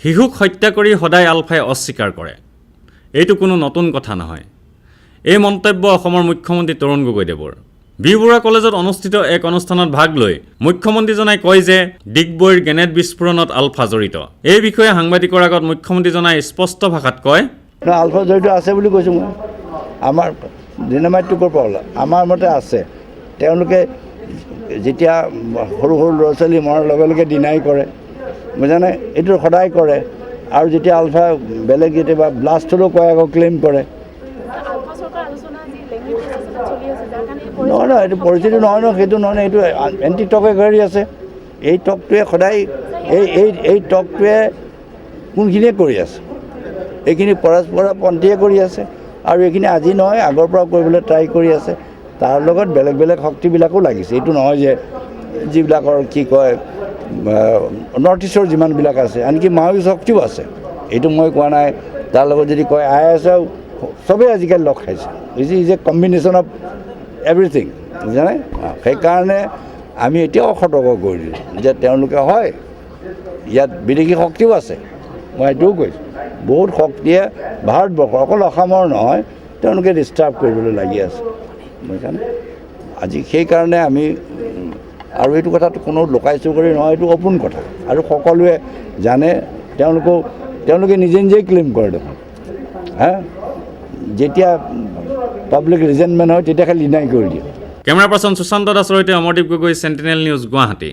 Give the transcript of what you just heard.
শিশুক হত্যা কৰি সদায় আলফাই অস্বীকাৰ কৰে। এইটো কোনো নতুন কথা নহয়। এই মন্তব্য অসমৰ মুখ্যমন্ত্ৰী তৰুণ গগৈদেৱৰ। বি বৰুৱা কলেজত অনুষ্ঠিত এক অনুষ্ঠানত ভাগ লৈ মুখ্যমন্ত্ৰীজনাই কয় যে ডিগবৈৰ গ্ৰেনেড বিস্ফোৰণত আলফা জড়িত। এই বিষয়ে সাংবাদিকৰ আগত মুখ্যমন্ত্ৰীজনাই স্পষ্ট ভাষাত কয়, আলফা জড়িত আছে বুলি কৈছোঁ মই। আমাৰ ডিনামাইটটো ক'ৰ পৰা ওলাল? আমাৰ মতে আছে। তেওঁলোকে যেতিয়া সৰু সৰু ল'ৰা ছোৱালী মৰাৰ লগে লগে ডিনাই কৰে, বুজানে? এইটো সদায় কৰে। আৰু যেতিয়া আলফা বেলেগ কেতিয়াবা ব্লাষ্ট হ'লেও কয়, আকৌ ক্লেইম কৰে। নহয় নহয়, এইটো পৰিস্থিতি নহয় নহয়, সেইটো নহয় নহয়, এইটো এণ্টি টকে কৰি আছে। এই টকটোৱে সদায় এই টকটোৱে কোনখিনিয়ে কৰি আছে? এইখিনি পৰস্পৰপন্থীয়ে কৰি আছে। আৰু এইখিনি আজি নহয়, আগৰ পৰা কৰিবলৈ ট্ৰাই কৰি আছে। তাৰ লগত বেলেগ বেলেগ শক্তিবিলাকো লাগিছে। এইটো নহয় যে যিবিলাকৰ কি কয় নৰ্থ ইষ্টৰ যিমানবিলাক আছে, আনকি মাওয়িষ্ট শক্তিও আছে। এইটো মই কোৱা নাই। তাৰ লগত যদি কয় ISও চবেই আজিকালি লগ খাইছে। Is a combination of everything, বুজানে? সেইকাৰণে আমি এতিয়াও সতৰ্ক কৰি দিলোঁ যে তেওঁলোকে হয়, ইয়াত বিদেশী শক্তিও আছে। মই এইটোও কৈছোঁ, বহুত শক্তিয়ে ভাৰতবৰ্ষৰ, অকল অসমৰ নহয়, তেওঁলোকে ডিষ্টাৰ্ব কৰিবলৈ লাগি আছে, বুজিছানে? আজি সেইকাৰণে আমি, আৰু এইটো কথাটো কোনো লুকাই চুৰি নহয়, এইটো অপোন কথা। আৰু সকলোৱে জানে, তেওঁলোকে নিজে নিজেই ক্লেইম কৰে দেখোন। যেতিয়া পাব্লিক ৰিজেণ্টমেণ্ট হয়, তেতিয়া খালি ডিনাই কৰি দিয়ে। কেমেৰা পাৰ্চন সুশান্ত দাসৰ সৈতে অমৰদীপ গগৈ, চেণ্টিনেল নিউজ, গুৱাহাটী।